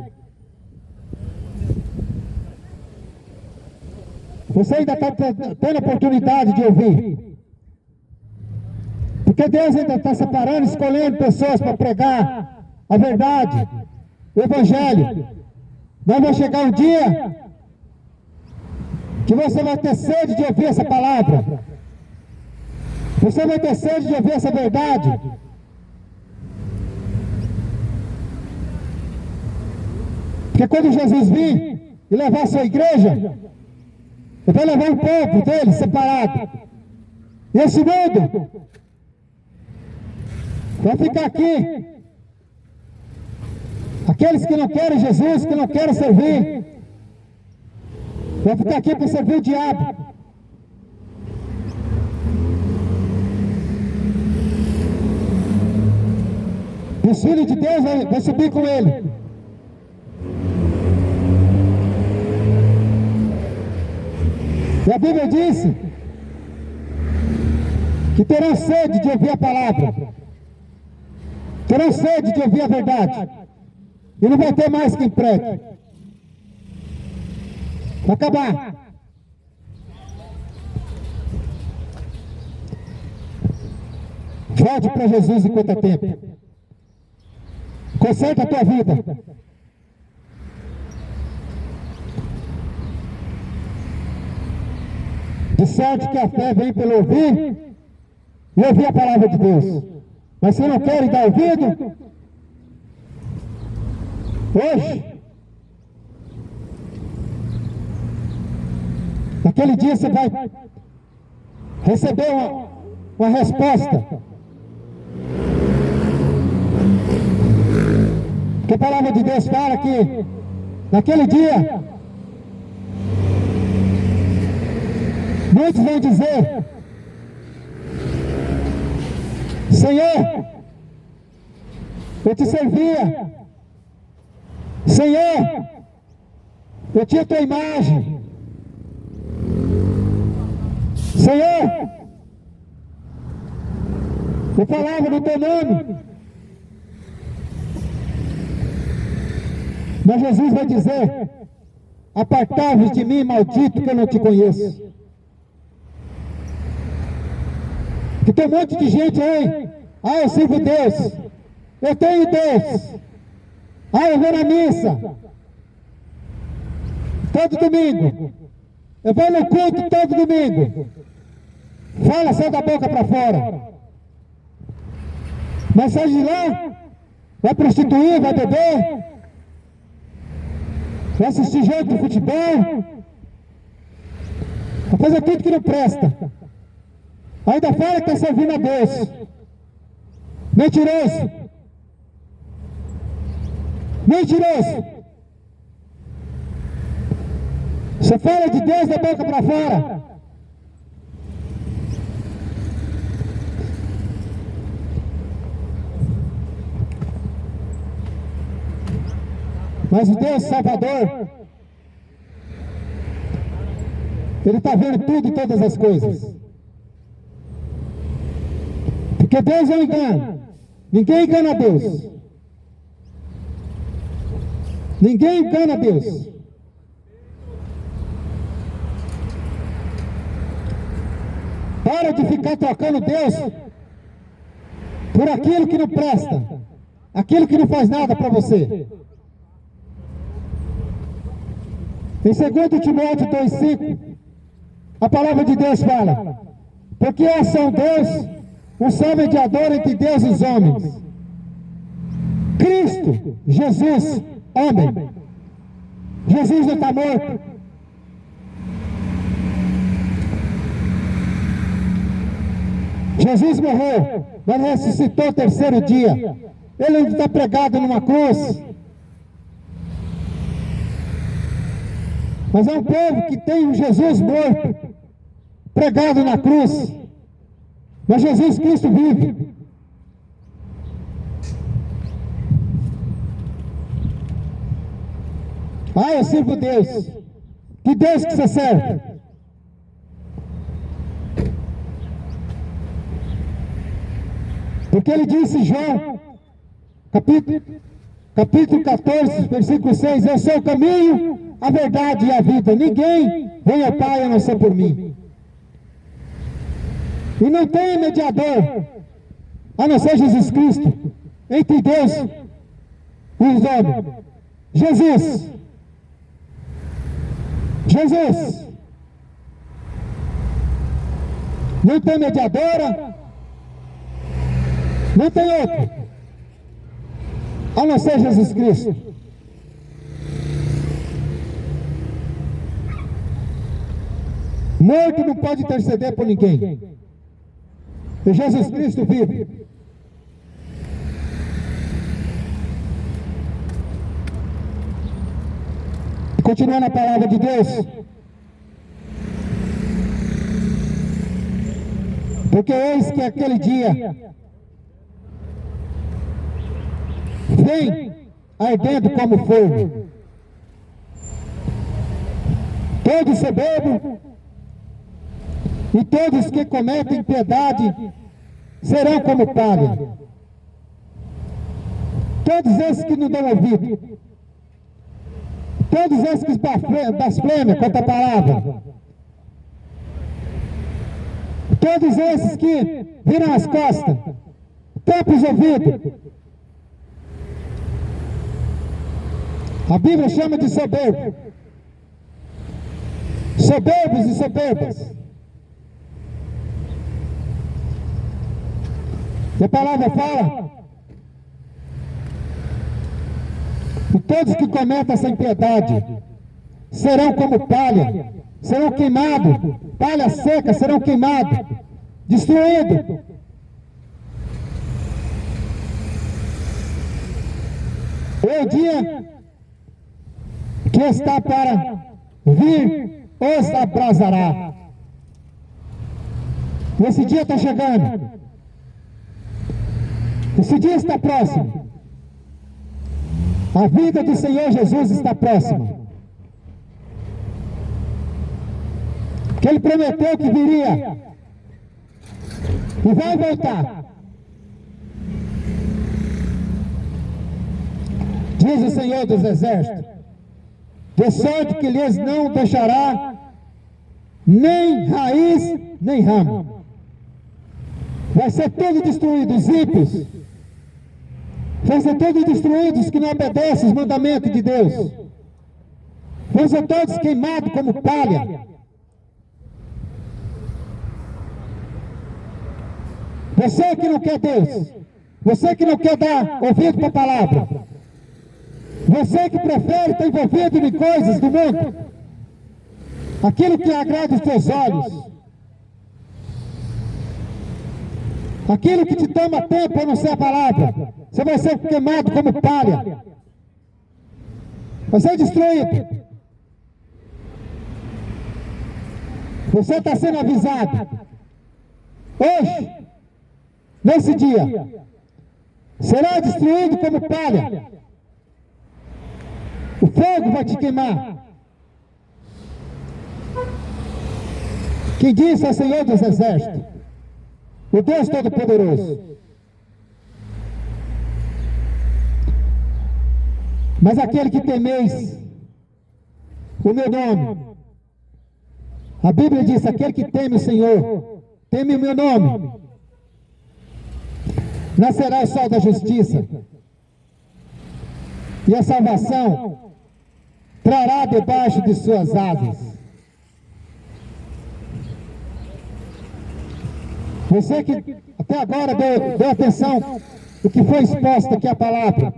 Você ainda está tendo oportunidade de ouvir. Porque Deus ainda está separando, escolhendo pessoas para pregar a verdade, o Evangelho. Mas vai chegar um dia que você vai ter sede de ouvir essa palavra. Você vai ter sede de ouvir essa verdade. Porque quando Jesus vir e levar a sua igreja, Ele vai levar um povo dele separado. E esse mundo vai ficar aqui. Aqueles que não querem Jesus, que não querem servir, vai ficar aqui para servir o diabo. E os filhos de Deus vai subir com ele. E a Bíblia diz que terão sede de ouvir a palavra, terão sede de ouvir a verdade, e não vai ter mais quem pregue. Vai acabar. Volte para Jesus enquanto é tempo. Conserta a tua vida. De certo que a fé vem pelo ouvir e ouvir a palavra de Deus. Mas se não querem dar ouvido, hoje, naquele dia você vai receber uma resposta. Porque a palavra de Deus fala que naquele dia muitos vão dizer: Senhor, eu te servia, Senhor, eu tinha tua imagem, Senhor, eu falava no teu nome. Mas Jesus vai dizer: apartai-vos de mim, maldito, que eu não te conheço. Que tem um monte de gente aí: ah, eu sirvo Deus, eu tenho Deus, ah, eu vou na missa todo domingo, eu vou no culto todo domingo. Fala, sai da boca para fora. Mas sai de lá, vai prostituir, vai beber, vai assistir jogo de futebol, vai fazer tudo que não presta. Ainda fala que está servindo a Deus. Mentiroso. Mentiroso. Você fala de Deus da boca para fora. Mas o Deus Salvador, Ele está vendo tudo e todas as coisas. Porque Deus não engana. Ninguém engana Deus. Ninguém engana Deus. Para de ficar trocando Deus por aquilo que não presta, aquilo que não faz nada para você. Em 2 Timóteo 2,5, a palavra de Deus fala: porque é só Deus, um só mediador entre Deus e os homens, Cristo, Jesus, homem. Jesus não está morto. Jesus morreu, mas ressuscitou ao terceiro dia. Ele ainda está pregado numa cruz. Mas é um povo que tem um Jesus morto, pregado na cruz. Mas Jesus Cristo vive. Ah, eu sirvo Deus. Que Deus que você serve? Porque ele disse em João, capítulo 14, versículo 6, eu sou o caminho, a verdade e a vida. Ninguém vem ao Pai a não ser por mim. E não tem mediador, a não ser Jesus Cristo, entre Deus e os homens. Jesus. Jesus. Não tem mediadora, não tem outro, a não ser Jesus Cristo. Morto não pode interceder por ninguém. E Jesus Cristo vive. Continuando a palavra de Deus. Porque eis que aquele dia vem ardendo como fogo. Todo soberbo E todos que cometem piedade serão como palha. Todos esses que não dão ouvido, todos esses que blasfemam contra a palavra, todos esses que viram as costas, tampam os ouvidos. A Bíblia chama de soberbo. Soberbos e soberbas. E a palavra fala: e todos que cometem essa impiedade serão como palha, serão queimados, palha seca, serão queimados, destruídos. É o dia que está para vir, os abrasará. Esse dia está chegando. Esse dia está próximo. A vida do Senhor Jesus está próxima. Que Ele prometeu que viria e vai voltar. Diz o Senhor dos Exércitos: de sorte que lhes não deixará nem raiz, nem ramo. Vai ser tudo destruído, os ímpios. Vai ser todos destruídos que não obedecem os mandamentos de Deus. Vão ser todos queimados como palha. Você que não quer Deus, você que não quer dar ouvido para a palavra, você que prefere estar envolvido em coisas do mundo, aquilo que agrada os teus olhos, aquilo que te toma tempo a não ser a palavra, você vai ser queimado como palha, vai ser destruído. Você está sendo avisado. Hoje, nesse dia, será destruído como palha. O fogo vai te queimar. Quem disse é o Senhor dos Exércitos, o Deus Todo-Poderoso. Mas aquele que temeis o meu nome, a Bíblia diz: aquele que teme o Senhor, teme o meu nome, nascerá o sol da justiça, e a salvação trará debaixo de suas asas. Você que até agora deu atenção do que foi exposto aqui a palavra,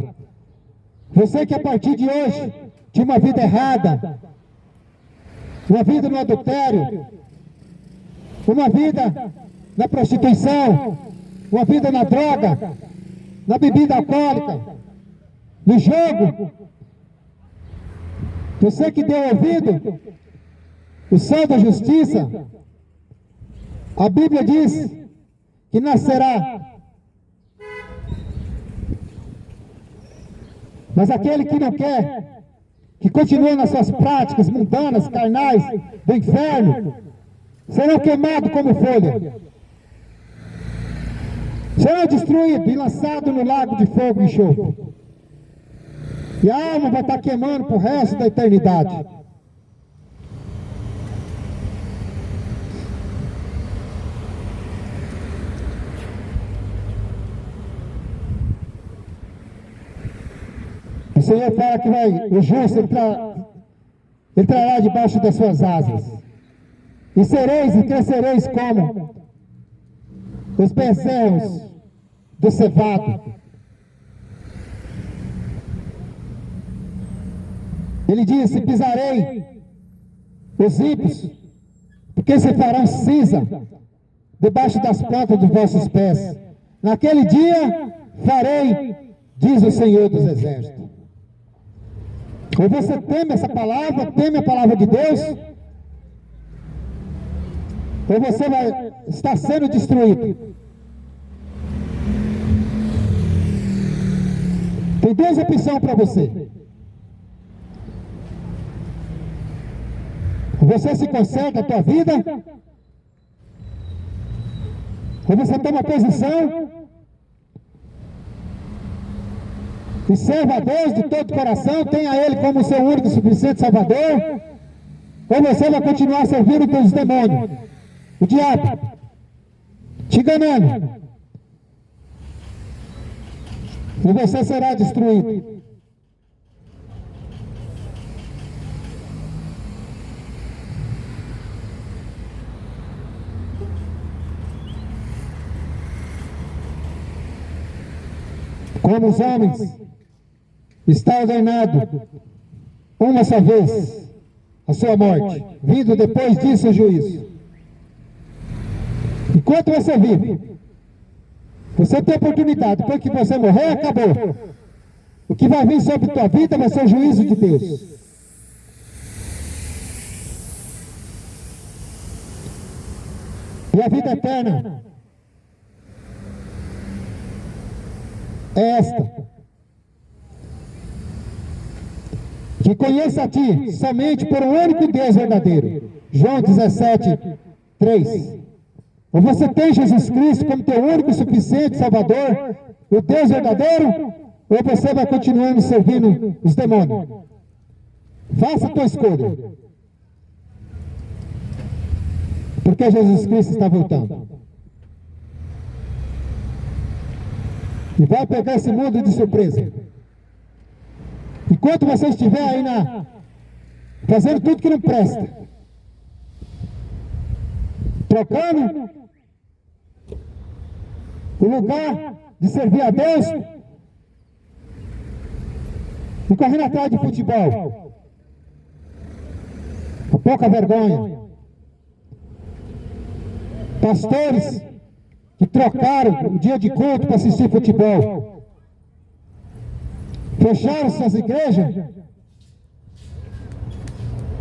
você que a partir de hoje tinha uma vida errada, uma vida no adultério, uma vida na prostituição, uma vida na droga, na bebida alcoólica, no jogo, você que deu ouvido o sol da justiça, a Bíblia diz que nascerá. Mas aquele que não quer, que continua nas suas práticas mundanas, carnais, do inferno, serão queimados como folha, será destruído e lançado no lago de fogo e enxofre. E a alma vai estar queimando para o resto da eternidade. O Senhor fala que o justo ele trará debaixo das suas asas. E sereis e crescereis como os bezerros do cevado. Ele disse: pisarei os ímpios, porque se farão cinza debaixo das plantas dos vossos pés. Naquele dia farei, diz o Senhor dos Exércitos. Ou você teme essa palavra, teme a palavra de Deus, ou você vai estar sendo destruído. Tem duas opções para você. Você se conserta a tua vida, Ou você toma posição e serve a Deus de todo o coração, tenha Ele como seu único e suficiente Salvador, ou você vai continuar servindo os demônios, o diabo, te enganando, e você será destruído. Como os homens está ordenado uma só vez a sua morte, vindo depois disso o juízo. Enquanto você vive, você tem oportunidade, depois que você morrer, acabou. O que vai vir sobre a tua vida vai ser o juízo de Deus. E a vida eterna é esta: que conheça a ti somente por um único Deus verdadeiro. João 17, 3. Ou você tem Jesus Cristo como teu único e suficiente Salvador, o Deus verdadeiro, ou você vai continuando servindo os demônios. Faça a tua escolha, porque Jesus Cristo está voltando. E vai pegar esse mundo de surpresa. Enquanto você estiver aí fazendo tudo que não presta, trocando o lugar de servir a Deus e correndo atrás de futebol, com pouca vergonha. Pastores que trocaram o dia de culto para assistir futebol, fecharam suas igrejas,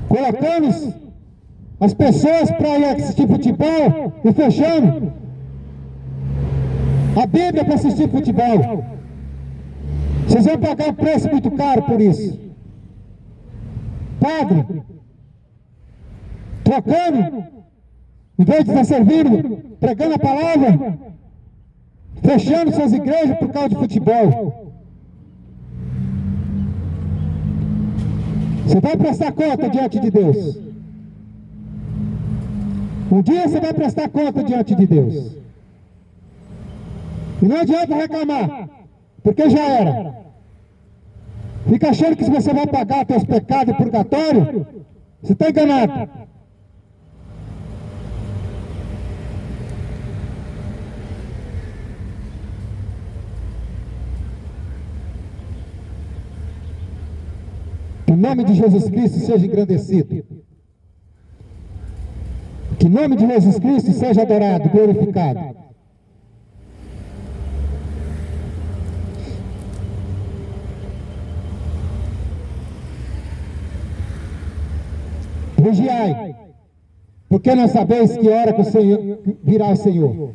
colocando as pessoas para ir assistir futebol e fechando a Bíblia para assistir futebol. Vocês vão pagar um preço muito caro por isso. Padre, trocando, em vez de estar servindo, pregando a palavra, fechando suas igrejas por causa de futebol. Você vai prestar conta diante de Deus. Um dia você vai prestar conta diante de Deus. E não adianta reclamar, porque já era. Fica achando que se você vai pagar teus pecados em purgatório, você está enganado. Que o nome de Jesus Cristo seja engrandecido. Que o nome de Jesus Cristo seja adorado, glorificado. Vigiai, porque não sabeis que hora que o Senhor virá o Senhor.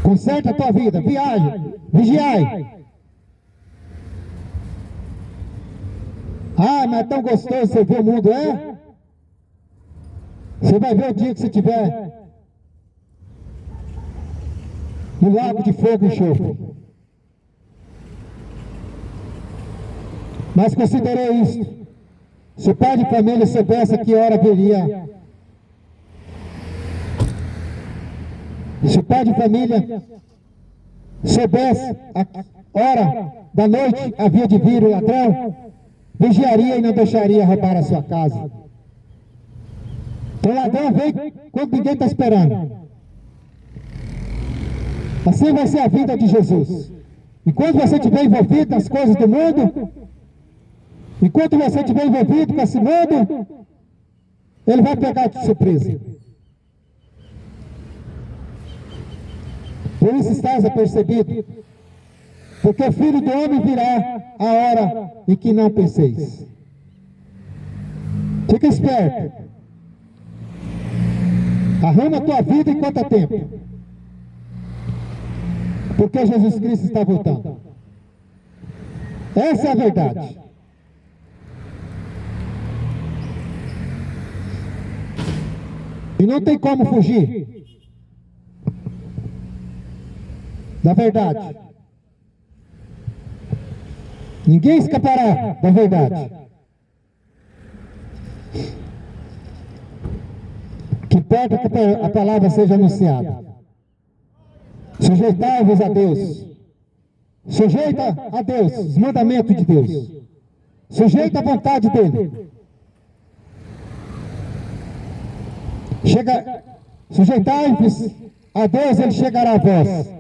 Conserta a tua vida, vigiai. Ah, mas é tão gostoso você ver o mundo, é? Você vai ver o dia que você estiver no lago de fogo e enxofre. Mas considerei isto: se o pai de família soubesse a que hora viria, se o pai de família soubesse a hora da noite havia de vir o ladrão, vigiaria e não deixaria roubar a sua casa. Então o ladrão vem quando ninguém está esperando. Assim vai ser a vida de Jesus. Enquanto você estiver envolvido nas coisas do mundo, enquanto você estiver envolvido com esse mundo, ele vai pegar de surpresa. Por isso estás apercebido, porque o Filho do Homem virá a hora em que não penseis. Fica esperto. Arruma a tua vida enquanto há tempo, porque Jesus Cristo está voltando. Essa é a verdade. E não tem como fugir da verdade. Ninguém escapará da verdade. Que importa que a palavra seja anunciada. Sujeitai-vos a Deus. Sujeita a Deus, os mandamentos de Deus. Sujeita à vontade dele. Sujeitai-vos a Deus, ele chegará a vós.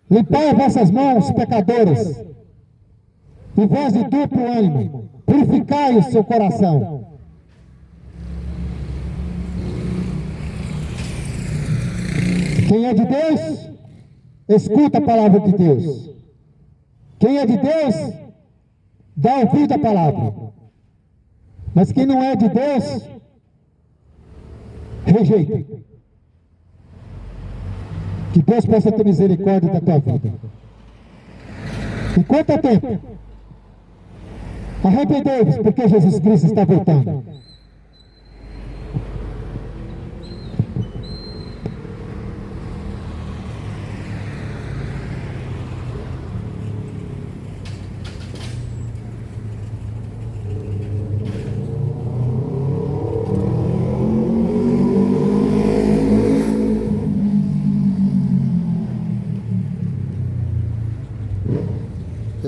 Limpai vossas mãos, pecadores, e vós de duplo ânimo, purificai o seu coração. Quem é de Deus, escuta a palavra de Deus. Quem é de Deus, dá ouvido à palavra. Mas quem não é de Deus, rejeita. Que Deus possa ter misericórdia da tua vida. Enquanto é tempo, arrependei-vos, porque Jesus Cristo está voltando.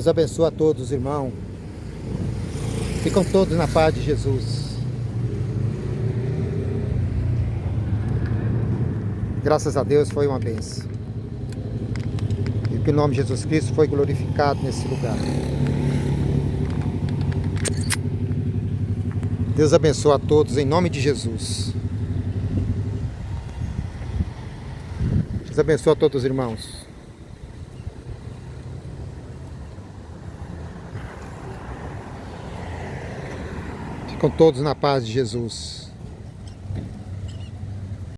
Deus abençoe a todos, irmãos. Ficam todos na paz de Jesus. Graças a Deus foi uma bênção. E que o nome de Jesus Cristo foi glorificado nesse lugar. Deus abençoe a todos em nome de Jesus. Deus abençoe a todos, irmãos. Ficam todos na paz de Jesus.